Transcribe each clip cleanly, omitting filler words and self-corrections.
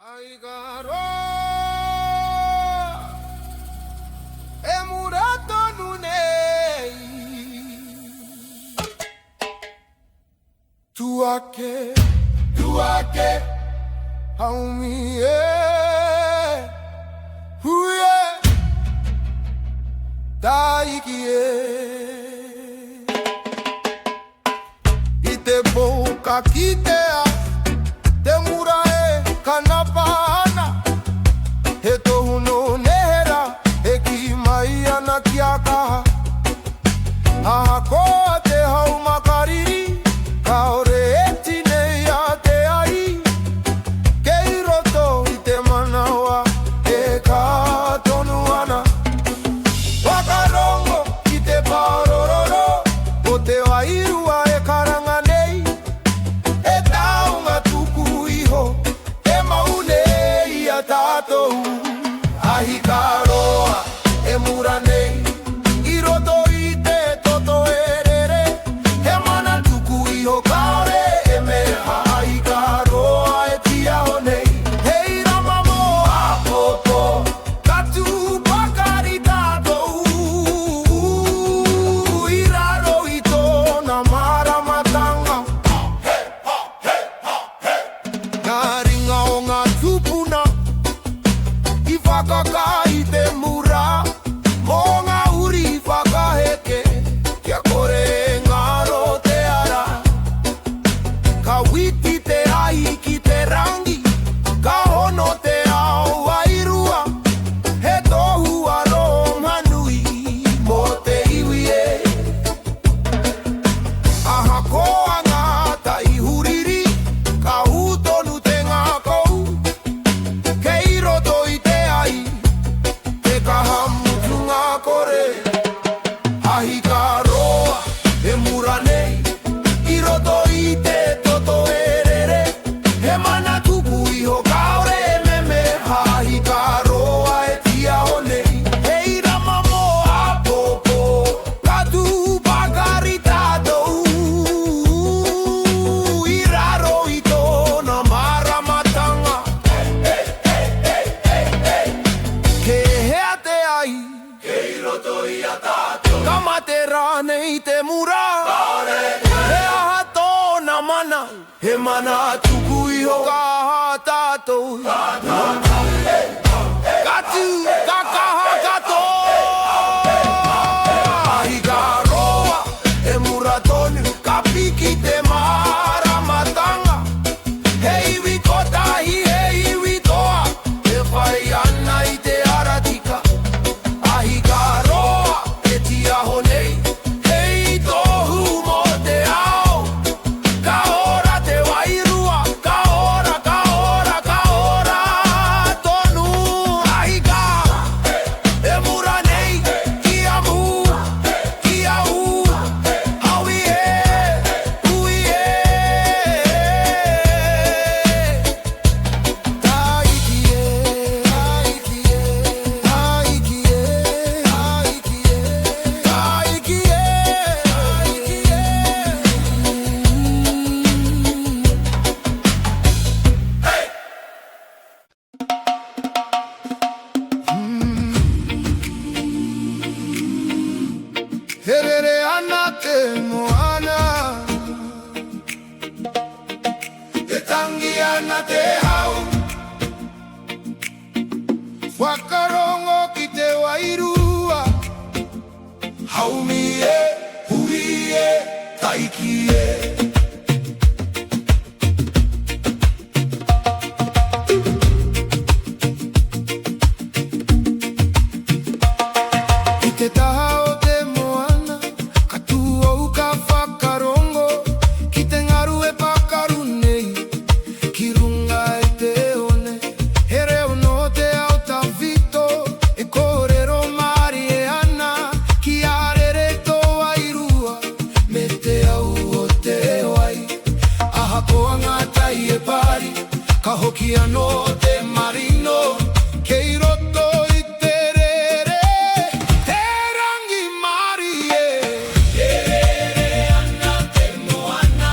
Ai garoa, e murato nunei. Tu ake, haumi huye, daikie. Ite boca kitea, demura kanapana heto huno nehera eki maia na kiaka ahako te hau makariri kaore etine ya te ai keiroto i te manawa e ka tonuana wakarongo i te paorororo o te wairua e karanga nei e taunga tuku iho tatou ahi karoa e mura nei i roto i te toto erere he mana tuku iho kaore e meha ahi karoa e tia o nei hei rama mo a popo katu pakari tatou i raro i tōna maramatanga ngā ringa o ngā tupuna whakaka i te mura mō ngā uri whakaheke kia kore ngaro te ara ka witi te ahi ki te rangi ka hono te ao wairua he tohu aro manui mō te iwi e aha koa ngā tai huriri ka hūtonu te ngā kou kei roto i te te kaha mutu ngā kore ahi ka roa e mura nei i roto i te toto erere he mana tuku iho kaore e meme ahi ka roa e tia o nei hei rama mo a popo katu pakari tatou i raro i tōna maramatanga kamate rānei te mura he aha tōna mana he mana tuku iho kaha tātou katu kakaha kato ahi ka roa e mura tonu ka piki te maramatanga he iwi kotahi he iwi toa e whai ana i te aratika ahi ka roa e tia honei hei tohu mo te ao ka ora te wairua ka ora tonu ahi ka e mura nei kia mu kia u hawi e ui e taiki e taiki e taiki e herere ana te moana te tangi ana te hau wakarongo ki te wairua haumi e hui e taiki e i te taha o te moana ka tu au ka whakarongo ki te ngaru e pakaru nei ki runga e te one he reo no te au tawhito e kōrero mari e ana ki arere tō wairua me te au o te wai aha koa ngā tai e pari ka hoki anō te marino kei roto i te rere te rangi mari e te moana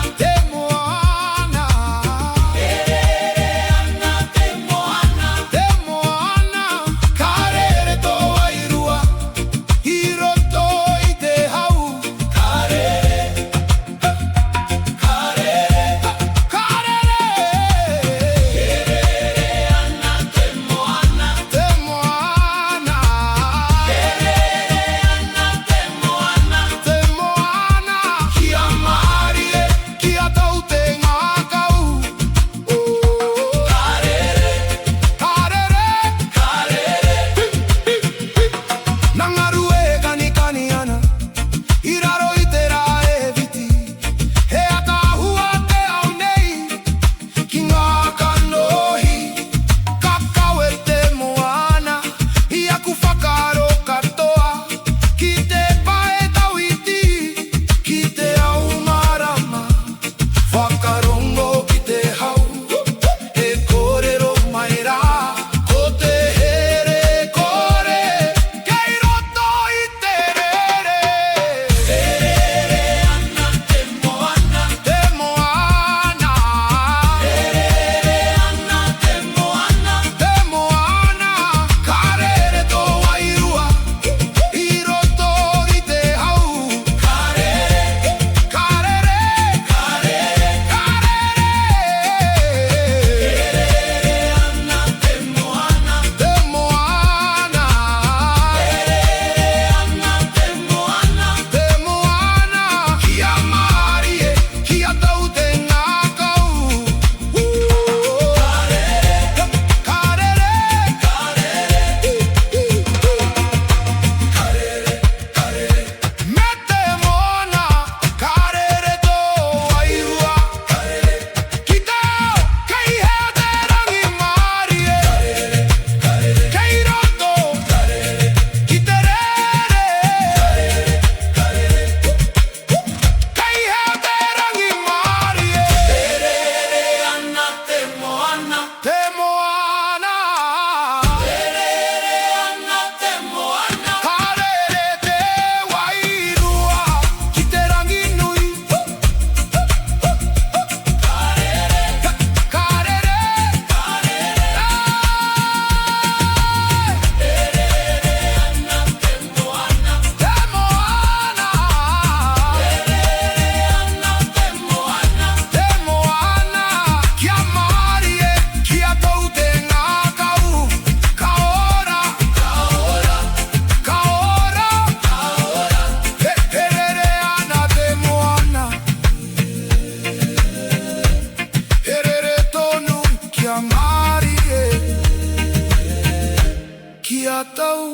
kia tau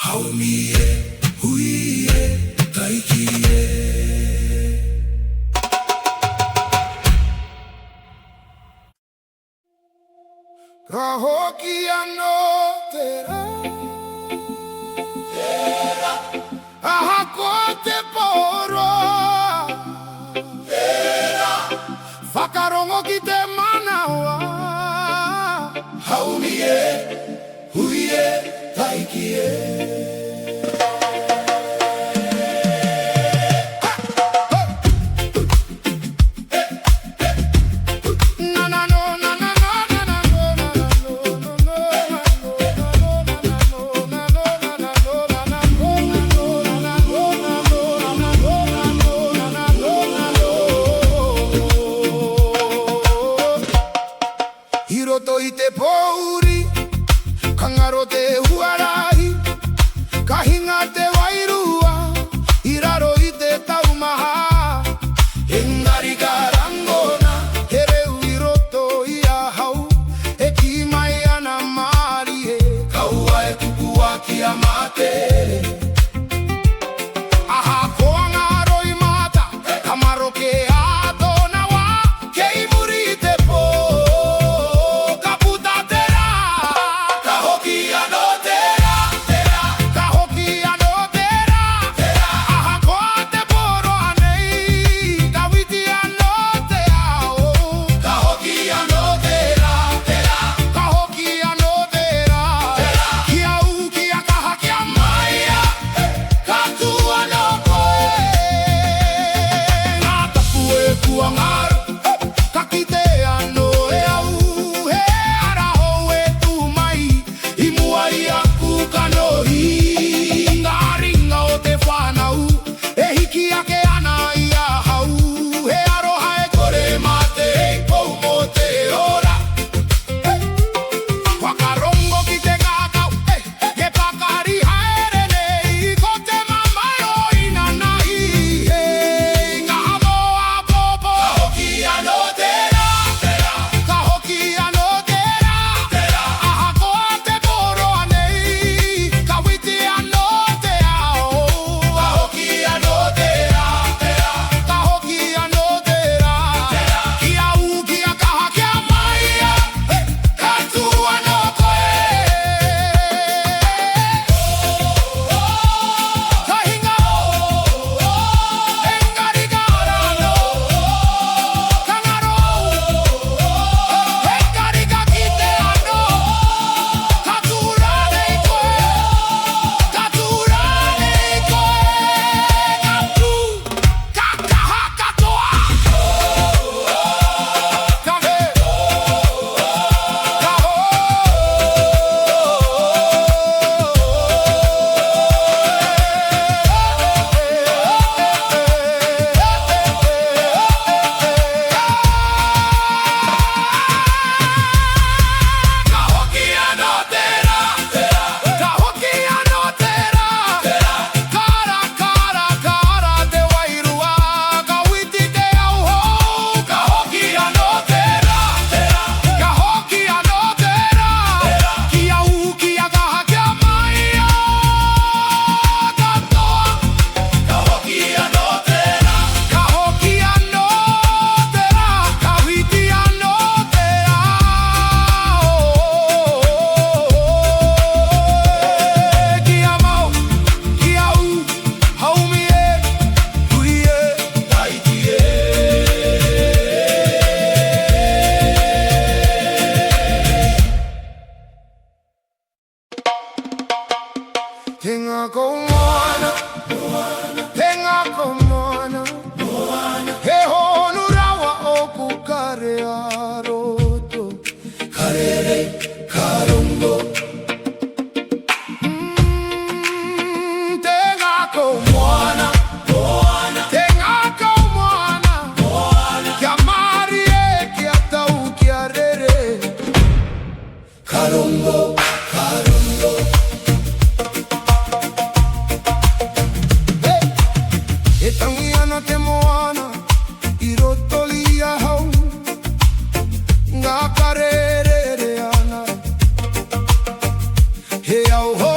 haumie huie taikie. Ka hoki ano tera aha ko te poro whakarongo ki te manawa haumie huie taikie. Hiroto i te pouri, ka ngaro te huarahi, ka hinga te wairua, i raro i te taumaha. Engari ka rangona, he reu i roto i a hau, e ki mai ana maari e, ka ua e kukua ki a matere. Aha koa ngaro i mata, ka maro ke a tona wa, ke i muri i te po. Tenga komana, tenga komana, he honu rawa oku kare aroto, karere karongo. Tenga komana, tenga komana, kia mari e kia tau kia rere, karongo, karongo. E tangi ana te moana, i roto li a hau, ngā karere ana, he au ho.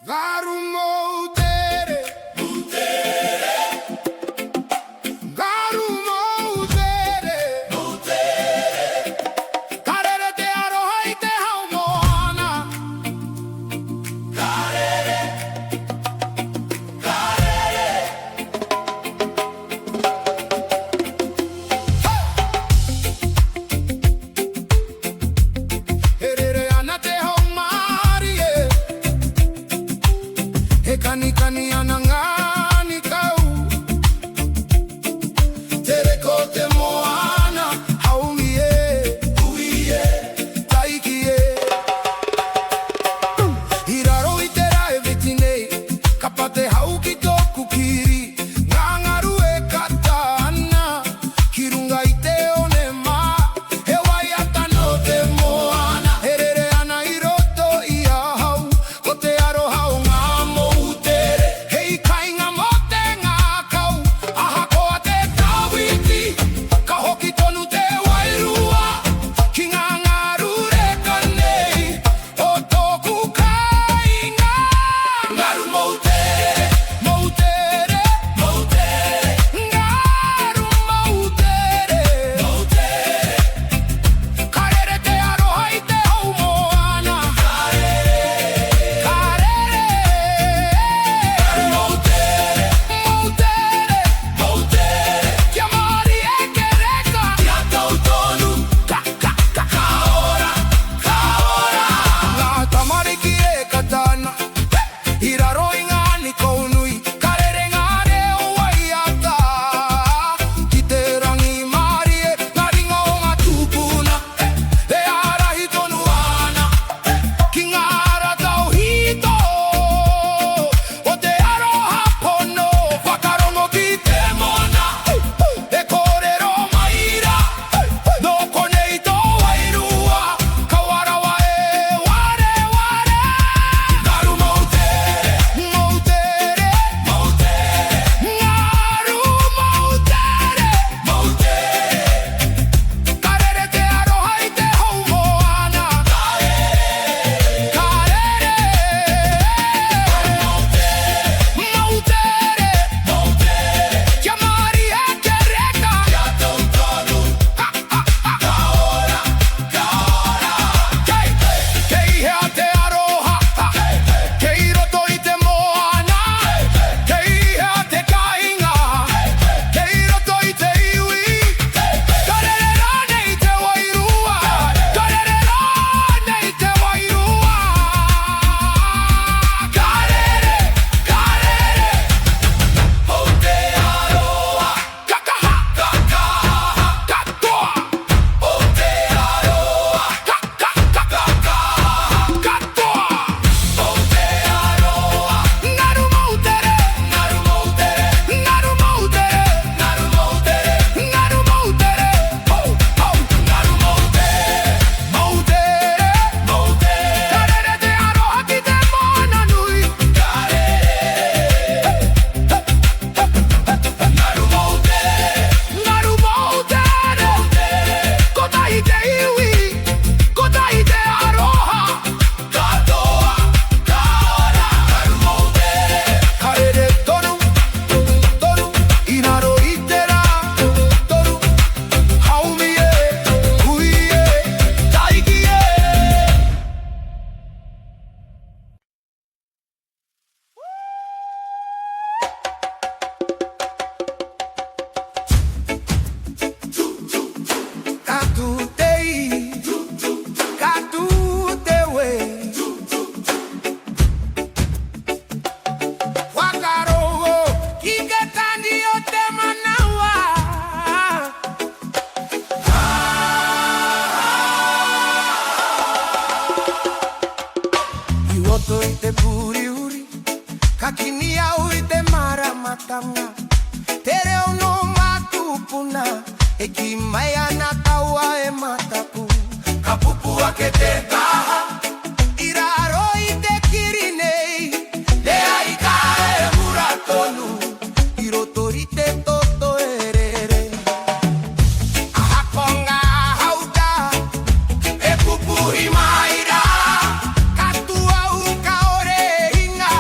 Garu moutere, moutere. Garu moutere, moutere. Karere te aroha I te hau moana. Karere, karere. Herere ana te hau marie. He kani kani ana ngani kau. Tere ko te moana haumie, uie, taikie. Hiraro I te rae vitinei, kapate hau ki toku kiri. Ngangaru e kata ana, kirunga I te one ma. He waiata no te moana, herere ana I roto I a hau. Ko te aroha o ngā moutere, hei kainga mo te ngā kau. Aha koa te tawiti, ka hoki tonu te wairua. Ki ngā ngaru reka nei, o tōku kainga. Ngaru moutere, moutere, moutere. Ngaru moutere, moutere. Karere te aroha I te hau moana. Karere, karere. Ngaru moutere, moutere, moutere. Kia mari e ke reka, kia tau tonu. Ka ora, ka ora. Ngā tamariki e katana, hiraro I ngā nikou nui. Karere ngā reo waiata, ki te rangi mari e ngā ringa o ngā tūpuna. E arahi tonu ana, ki ngā ara tau hito. O te aroha pono, whakarongo ki te mona. E kōrero maira, no konei tō wairua. Kawarawa e ware ware. Ngaru moutere, moutere, moutere. Ngaru moutere, moutere. Karere te aroha I te hau moana. Karere, karere. Moutere, moutere. Kia mari e ke reka, kia tau tonu. Ka ora, ka ora. Kei hea te aroha, kei roto I te moana. Kei hea te kainga, kei roto I te iwi. Karere rā nei te wairua, karere rā nei te wairua. Karere, karere. O te aroha, kakaha, kakaha, katoa. O te aroha, kakaha, katoa. O te aroha, ngaru moutere, ngaru moutere, ngaru moutere, ngaru moutere, ngaru moutere. Ho, ho, ngaru moutere, moutere, moutere. Karere te aroha ki te moana nui. Karere, ngaru moutere, ngaru moutere, moutere. Kotahi te iwi, kotahi te aroha. Katoa, ka ora, ngaru moutere. Karere tonu, tonu, inaro I te rā, tonu. Haumie, huie, taikie. Katu tei, katu te wei. Wakarogo, kike kandi o te manawa. I roto I te puri uri, ka kini au I te maramatanga. Te reo no matupuna, e ki mai ana taua e matapu. Ka pupua ke te taha, I raro I te kiri nei. Te aika e hura tonu, I roto I te toto erere. Aha konga hauta, e pupu I maira. Katua u ka ore inga,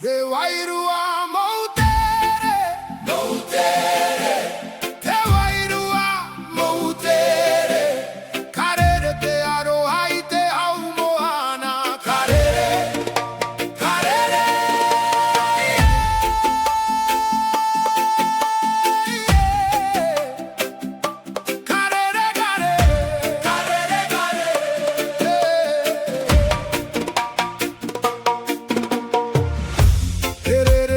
Te wairua moutere, moutere. Te wairua moutere. Karere te aroha I te au moana. Karere, karere. Karere, karere. Karere, karere.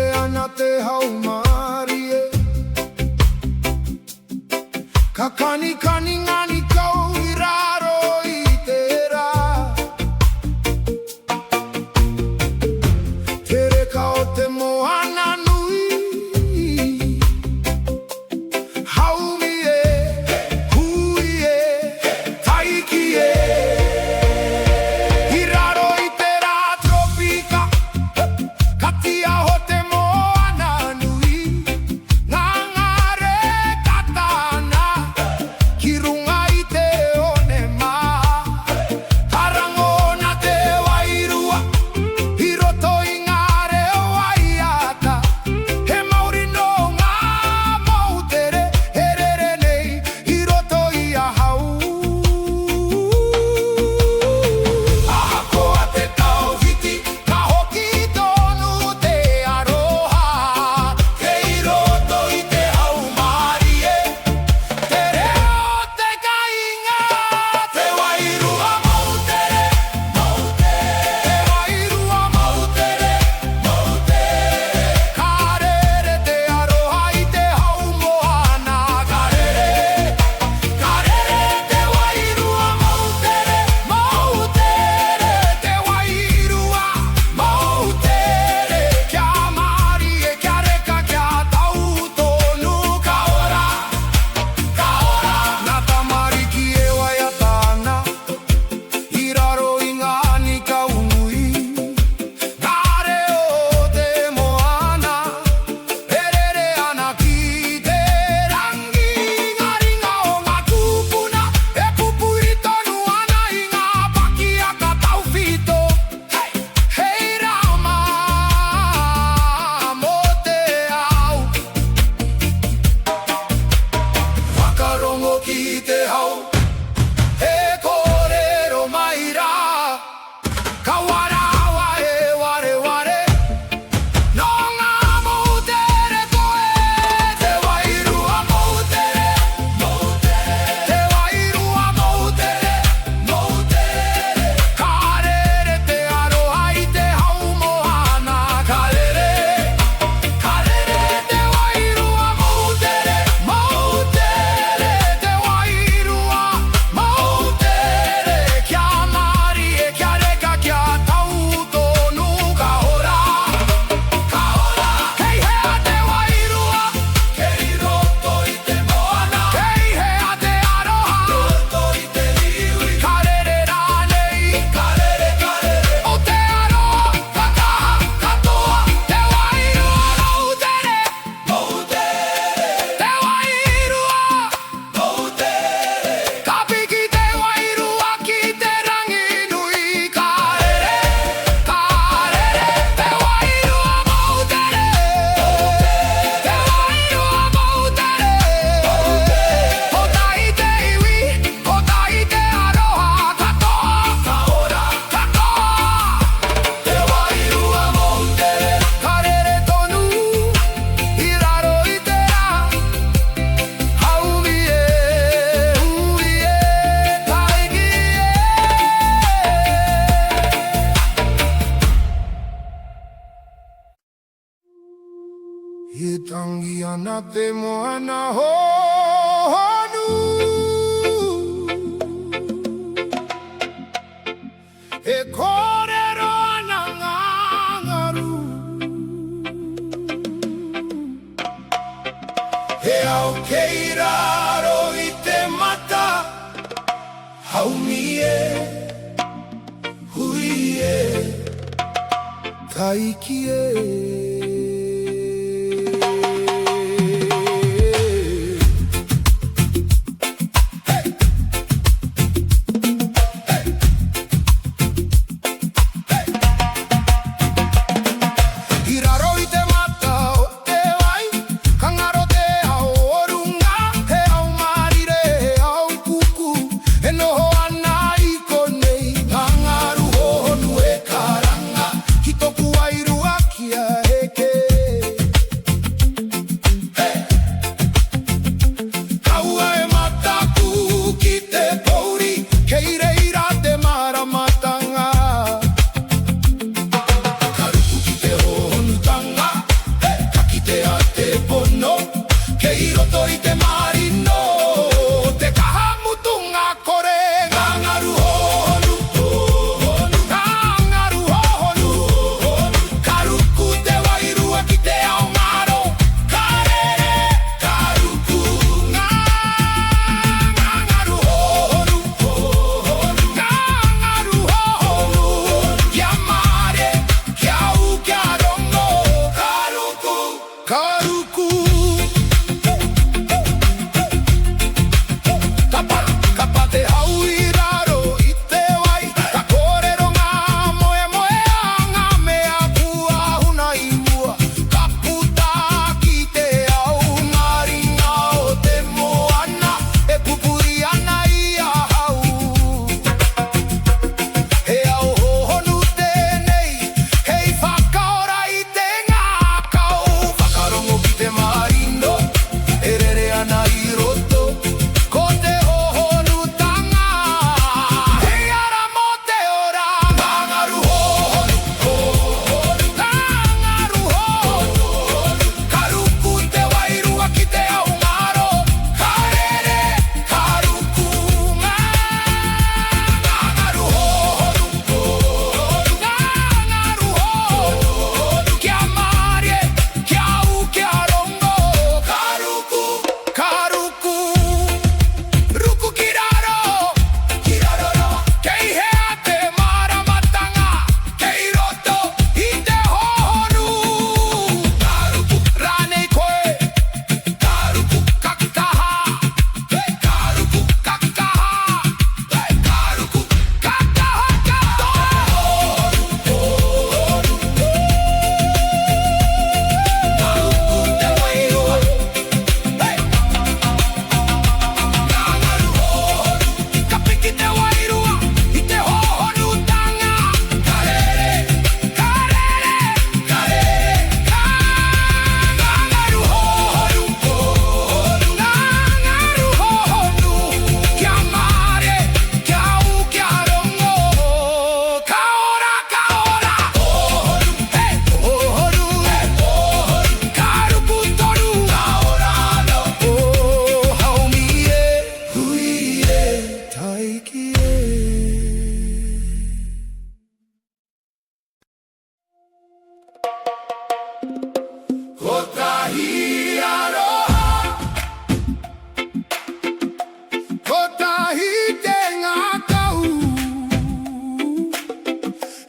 tangia te moana honu e kōrero ana ngā ngaru e au kei raro i te mata haumi e hui e taiki e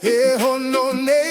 e hono nei